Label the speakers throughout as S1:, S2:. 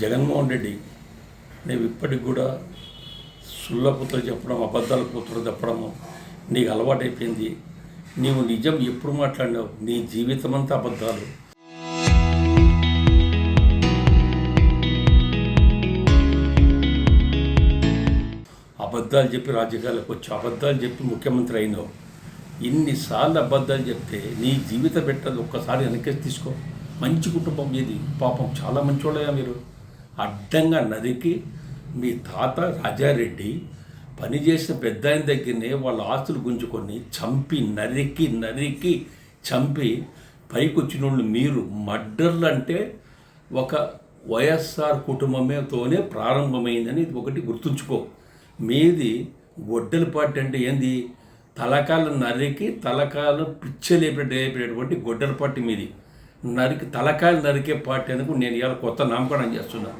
S1: జగన్మోహన్ రెడ్డి నీవు ఇప్పటికి కూడా సుళ్ళపుత్ర చెప్పడం, అబద్ధాల పుత్ర చెప్పడము నీకు అలవాటైపోయింది. నీవు నిజం ఎప్పుడు మాట్లాడినావు? నీ జీవితం అంతా అబద్ధాలు. అబద్ధాలు చెప్పి రాజకీయాలకు వచ్చి అబద్ధాలు చెప్పి ముఖ్యమంత్రి అయినావు. ఇన్నిసార్లు అబద్ధాలు చెప్తే నీ జీవితం పెట్టదు. ఒక్కసారి వెనకేసి తీసుకో. మంచి కుటుంబం ఏది, పాపం చాలా మంచోళ్ళయా మీరు. అడ్డంగా నరికి మీ తాత రాజారెడ్డి పనిచేసిన పెద్ద ఆయన దగ్గరనే వాళ్ళ ఆస్తులు గుంజుకొని చంపి నరికి చంపి పైకి వచ్చిన వాళ్ళు మీరు. మర్డర్లు అంటే ఒక వైఎస్ఆర్ కుటుంబమేతోనే ప్రారంభమైందని ఒకటి గుర్తుంచుకో. మీది గొడ్డల పార్టీ అంటే ఏంది? తలకాలు నరికి తలకాలు పిచ్చలేపేటటువంటి గొడ్డల పార్టీ మీది. తలకాయలు నరికే పార్టీ అనుకు నేను ఇవాళ కొత్త నామకరణం చేస్తున్నా.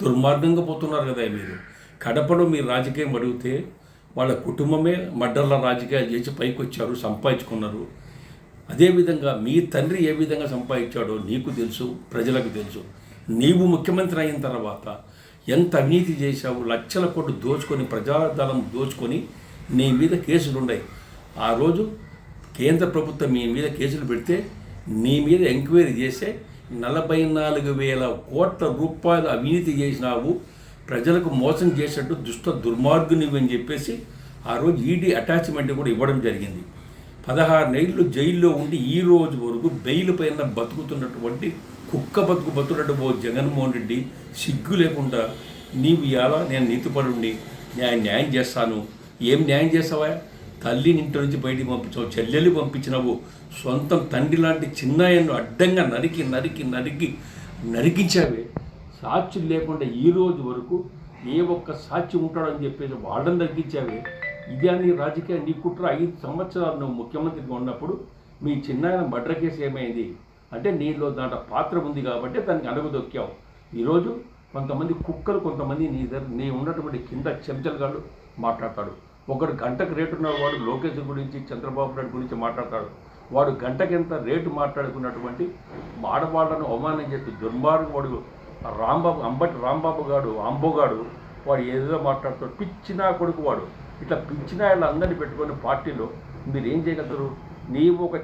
S1: దుర్మార్గంగా పోతున్నారు కదా మీరు. కడపలో మీరు రాజకీయం అడిగితే వాళ్ళ కుటుంబమే మర్డర్ల రాజకీయాలు చేసి పైకి వచ్చారు, సంపాదించుకున్నారు. అదేవిధంగా మీ తండ్రి ఏ విధంగా సంపాదించాడో నీకు తెలుసు, ప్రజలకు తెలుసు. నీవు ముఖ్యమంత్రి అయిన తర్వాత ఎంత అవినీతి చేశావు. లక్షల కోట్లు దోచుకొని, ప్రజాధనం దోచుకొని నీ మీద కేసులు ఉన్నాయి. ఆ రోజు కేంద్ర ప్రభుత్వం మీ మీద కేసులు పెడితే నీ మీద ఎంక్వైరీ చేస్తే 44,000 కోట్ల రూపాయలు అవినీతి చేసినావు, ప్రజలకు మోసం చేసినట్టు దుష్ట దుర్మార్గునివి అని చెప్పేసి ఆ రోజు ఈడీ అటాచ్మెంట్ కూడా ఇవ్వడం జరిగింది. 16 నెలలు జైల్లో ఉండి ఈ రోజు వరకు బెయిల్ పైన బతుకుతున్నటువంటి కుక్క బతుకున్నట్టు జగన్మోహన్ రెడ్డి సిగ్గు లేకుండా నీవు ఇవాళ నేను నీతిపరుండి న్యాయం చేస్తాను. ఏం న్యాయం చేస్తావా? తల్లిని ఇంటి నుంచి బయటికి పంపించావు, చెల్లెలు పంపించినావు, సొంతం తండ్రి లాంటి చిన్నాయన్ను అడ్డంగా నరికించావే. సాక్షులు లేకుండా ఈ రోజు వరకు ఏ ఒక్క సాక్షి ఉంటాడని చెప్పేసి వాళ్ళని నరికించావే. ఇదే నీ రాజకీయ నీ కుట్ర. 5 సంవత్సరాలు నువ్వు ముఖ్యమంత్రిగా ఉన్నప్పుడు మీ చిన్నాయన మర్డర్ కేసు ఏమైంది అంటే నీలో దాంట్లో పాత్ర ఉంది కాబట్టి దానికి అణగదొక్కావు. ఈరోజు కొంతమంది కుక్కలు, కొంతమంది నీ ఉన్నటువంటి కింద చెంచలుగాళ్ళు మాట్లాడతాడు. ఒకడు గంటకు రేటు ఉన్నవాడు లోకేష్ గురించి, చంద్రబాబు నాయుడు గురించి మాట్లాడతాడు. వాడు గంటకెంత రేటు మాట్లాడుకున్నటువంటి ఆడవాళ్లను అవమానం చేస్తూ దుర్మార్గుడు అంబటి రాంబాబు గాడు, అంబోగాడు వాడు ఏదో మాట్లాడుతాడు. పిచ్చినా కొడుకు వాడు. ఇట్లా పిచ్చినా వాళ్ళందరినీ పెట్టుకొని పార్టీలో మీరు ఏం చేయగలుగుతారు? నీవు ఒక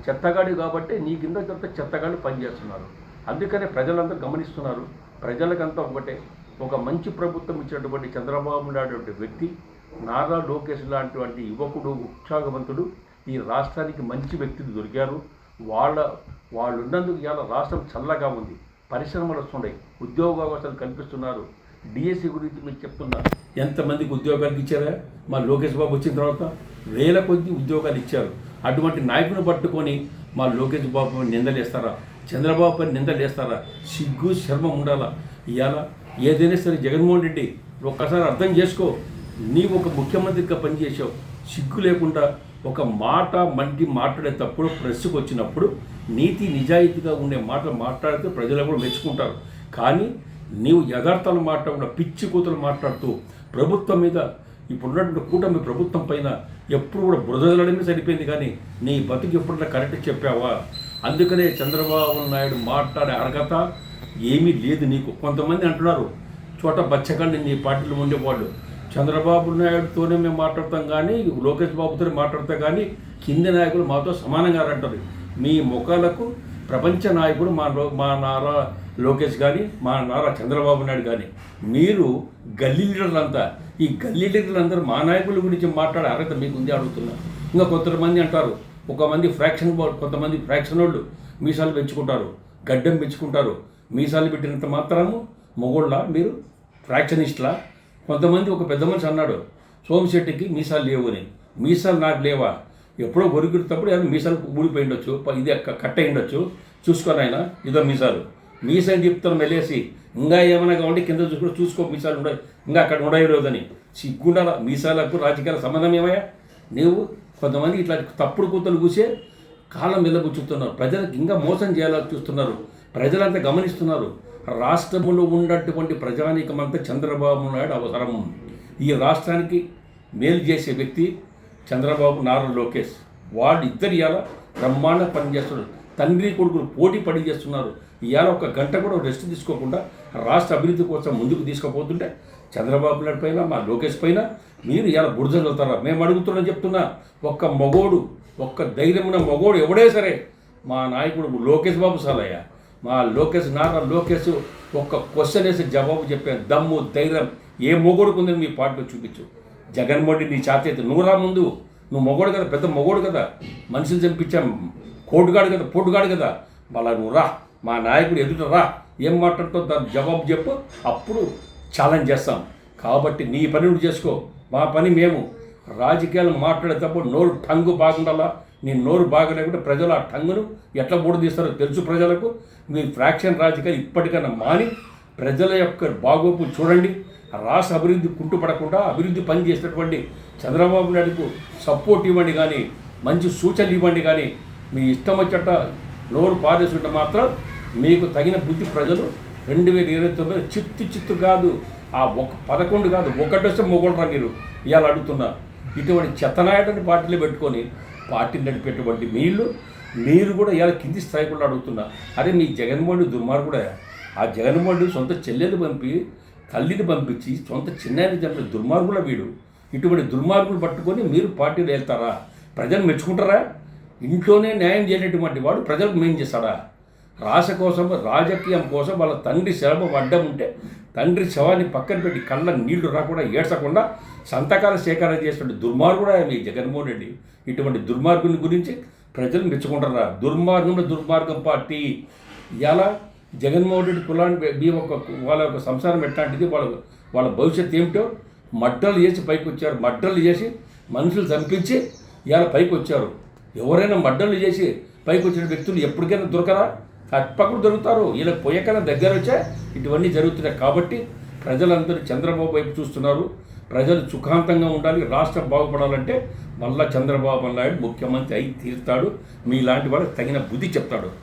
S1: చెత్తగాడి కాబట్టి నీ కింద చెత్తగాడు పనిచేస్తున్నారు. అందుకనే ప్రజలంతా గమనిస్తున్నారు. ప్రజలకంతా ఒకటే, ఒక మంచి ప్రభుత్వం ఇచ్చినటువంటి చంద్రబాబు నాయుడు వ్యక్తి, నారా లోకేష్ లాంటి యువకుడు, ఉత్సాహవంతుడు ఈ రాష్ట్రానికి మంచి వ్యక్తులు దొరికారు. వాళ్ళు ఉన్నందుకు ఇవాళ రాష్ట్రం చల్లగా ఉంది. పరిశ్రమలు వస్తున్నాయి, ఉద్యోగావకాశాలు కల్పిస్తున్నారు. డిఎస్సి గురించి మీకు చెప్తున్నా, ఎంతమందికి ఉద్యోగాలు ఇచ్చారా? మా లోకేష్ బాబు వచ్చిన తర్వాత 1000 కొద్ది ఉద్యోగాలు ఇచ్చారు. అటువంటి నాయకుని పట్టుకొని మా లోకేష్ బాబు నిందలేస్తారా? చంద్రబాబు పైన నిందలేస్తారా? సిగ్గు శర్మ ఉండాలా. ఇవాళ ఏదైనా సరే జగన్మోహన్ రెడ్డి ఒక్కసారి అర్థం చేసుకో. నీవు ఒక ముఖ్యమంత్రిగా పనిచేసావు. సిగ్గు లేకుండా ఒక మాట మాట్లాడేటప్పుడు ప్రెస్కి వచ్చినప్పుడు నీతి నిజాయితీగా ఉండే మాటలు మాట్లాడితే ప్రజలు కూడా మెచ్చుకుంటారు. కానీ నీవు యథార్థాలు మాట్లాడకుండా పిచ్చి కూతురు మాట్లాడుతూ ప్రభుత్వం మీద, ఇప్పుడున్నటువంటి కూటమి ప్రభుత్వం పైన ఎప్పుడు కూడా బురదలడమే సరిపోయింది. కానీ నీ బతుకు ఎప్పుడన్నా కరెక్ట్ చెప్పావా? అందుకనే చంద్రబాబు నాయుడు మాట్లాడే అర్హత ఏమీ లేదు నీకు. కొంతమంది అంటున్నారు చోట బచ్చగాళ్ళు నీ పార్టీలో ఉండేవాళ్ళు, చంద్రబాబు నాయుడుతోనే మేము మాట్లాడతాం కానీ లోకేష్ బాబుతోనే మాట్లాడతాం కానీ కింది నాయకులు మాతో సమానంగా అంటారు. మీ ముఖాలకు ప్రపంచ నాయకుడు మా నారా లోకేష్ కానీ, మా నారా చంద్రబాబు నాయుడు కానీ. మీరు గల్లీ లీడర్లంతా, ఈ గల్లీ లీడర్లందరూ మా నాయకుల గురించి మాట్లాడే అర్హత మీకు ఉంది అడుగుతున్నా. ఇంకా కొంతమంది అంటారు, కొంతమంది ఫ్రాక్షన్ వాళ్ళు మీసాలు పెంచుకుంటారు, గడ్డం పెంచుకుంటారు. మీసాలు పెట్టినంత మాత్రము మొగోళ్ళ మీరు ఫ్రాక్షనిస్ట్లా? కొంతమంది ఒక పెద్ద మనిషి అన్నాడు సోమిశెట్టికి మీసాలు లేవు అని. మీసాలు నాకు లేవా? ఎప్పుడో గొరుగుతప్పుడు ఏదో మీసాలు ఊడిపోయి ఉండొచ్చు, ఇది కట్ట ఉండొచ్చు, చూసుకొని ఆయన ఇదో మీసాలు చెప్తాను మెలేసి. ఇంకా ఏమైనా కావండి కింద చూసుకో మీసాలు ఉండవు, ఇంకా అక్కడ ఉండలేదని. సిగ్గుండాల. మీసాలకు రాజకీయాల సంబంధం ఏమయ్యా? నీవు కొంతమంది ఇట్లా తప్పుడు కూతలు కూసే కాలం వెళ్ళబుచ్చుతున్నారు. ప్రజలకు ఇంకా మోసం చేయాలని చూస్తున్నారు. ప్రజలంతా గమనిస్తున్నారు. రాష్ట్రంలో ఉన్నటువంటి ప్రజానీకమంతా చంద్రబాబు నాయుడు అవసరం. ఈ రాష్ట్రానికి మేలు చేసే వ్యక్తి చంద్రబాబు, నారా లోకేష్. వాళ్ళు ఇద్దరు ఇలా బ్రహ్మాండ పనిచేస్తున్నారు. తండ్రి కొడుకులు పోటీ పడి చేస్తున్నారు. ఇవాళ ఒక గంట కూడా రెస్ట్ తీసుకోకుండా రాష్ట్ర అభివృద్ధి కోసం ముందుకు తీసుకుపోతుంటే చంద్రబాబు నాయుడు పైన మా లోకేష్ పైన మీరు ఇలా బురద వెళ్తారా? మేము అడుగుతున్నాం చెప్తున్నా. ఒక్క మగోడు, ఒక్క ధైర్యమైన మగోడు ఎవడే సరే, మా నాయకుడు లోకేష్ బాబు సాలయ్య, మా లోకేష్ నారా లోకేష్ ఒక్క క్వశ్చన్ వేసి జవాబు చెప్పే దమ్ము ధైర్యం ఏ మొగోడుకు ఉందని మీ పార్టీలో చూపించు. జగన్మోహన్ రెడ్డి నీ చేతి నువ్వు రా ముందు. నువ్వు మొగోడు కదా, పెద్ద మొగోడు కదా, మనుషులు చంపించాం, కోటుగాడు కదా, పోటుగాడు కదా, మళ్ళా నువ్వు రా, మా నాయకుడు ఎదుట రా, ఏం మాట్లాడుతావు దాని జవాబు చెప్పు, అప్పుడు ఛాలెంజ్ చేస్తాం. కాబట్టి నీ పని నువ్వు చేసుకో, మా పని మేము. రాజకీయాలు మాట్లాడేటప్పుడు నోరు టంగు బాగుండాలా. నీ నోరు బాగలేకుంటే ప్రజలు ఆ టంగును ఎట్లా బూడదీస్తారో తెలుసు ప్రజలకు. మీ ఫ్రాక్షన్ రాజకీయాలు ఇప్పటికైనా మాని ప్రజల యొక్క బాగోపు చూడండి. రాష్ట్ర అభివృద్ధి కుంటుపడకుండా అభివృద్ధి పని చేసినటువంటి చంద్రబాబు నాయుడుకు సపోర్ట్ ఇవ్వండి, కానీ మంచి సూచనలు ఇవ్వండి. కానీ మీ ఇష్టం వచ్చేట నోరు పారేసుకుంటే మాత్రం మీకు తగిన బుద్ధి ప్రజలు 2029 చిత్తు కాదు, ఆ 11 కాదు, ఒకటి వస్తే మొగోడరా మీరు ఇవాళ అడుగుతున్నారు. ఇటువంటి చెత్తనాయటని పార్టీలో పెట్టుకొని పార్టీని నడిపేటువంటి మీరు కూడా ఇవాళ కింది స్థాయి కూడా అడుగుతున్నా. అరే మీ జగన్మోహన్ దుర్మార్గుడే. ఆ జగన్మోహన్ సొంత చెల్లెలు పంపి, తల్లిని పంపించి, సొంత చిన్నాయని చంపిన దుర్మార్గుల వీడు. ఇటువంటి దుర్మార్గులు పట్టుకొని మీరు పార్టీలో వెళ్తారా? ప్రజలు మెచ్చుకుంటారా? ఇంట్లోనే న్యాయం చేయనటువంటి వాడు ప్రజలకు మేం చేస్తాడా? రాష్ట్ర కోసం, రాజకీయం కోసం వాళ్ళ తండ్రి శవం అడ్డం ఉంటే తండ్రి శవాన్ని పక్కన పెట్టి కళ్ళ నీళ్లు రాకుండా ఏడ్చకుండా సంతకాల సేకరణ చేసినటువంటి దుర్మార్గుడా మీ జగన్మోహన్ రెడ్డి. ఇటువంటి దుర్మార్గుని గురించి ప్రజలు మెచ్చుకుంటారా? దుర్మార్గం పార్టీ. ఇలా జగన్మోహన్ రెడ్డి కులాన్ని మీ వాళ్ళ యొక్క సంసారం ఎట్లాంటిది, వాళ్ళ భవిష్యత్తు ఏమిటో మడ్డలు చేసి పైకి వచ్చారు. మడ్డలు చేసి మనుషులు చంపించి ఇవాళ పైకి వచ్చారు. ఎవరైనా మడ్డలు చేసి పైకి వచ్చిన వ్యక్తులు ఎప్పటికైనా దొరకరా? తప్పకుండా దొరుకుతారు. వీళ్ళకి పోయేకైనా దగ్గర వచ్చా ఇటువన్నీ జరుగుతున్నాయి. కాబట్టి ప్రజలందరూ చంద్రబాబు వైపు చూస్తున్నారు. ప్రజలు సుఖాంతంగా ఉండాలి, రాష్ట్రం బాగుపడాలంటే మళ్ళా చంద్రబాబు నాయుడు ముఖ్యమంత్రి అయి తీరుతాడు. మీలాంటి వాళ్ళకి తగిన బుద్ధి చెప్తాడు.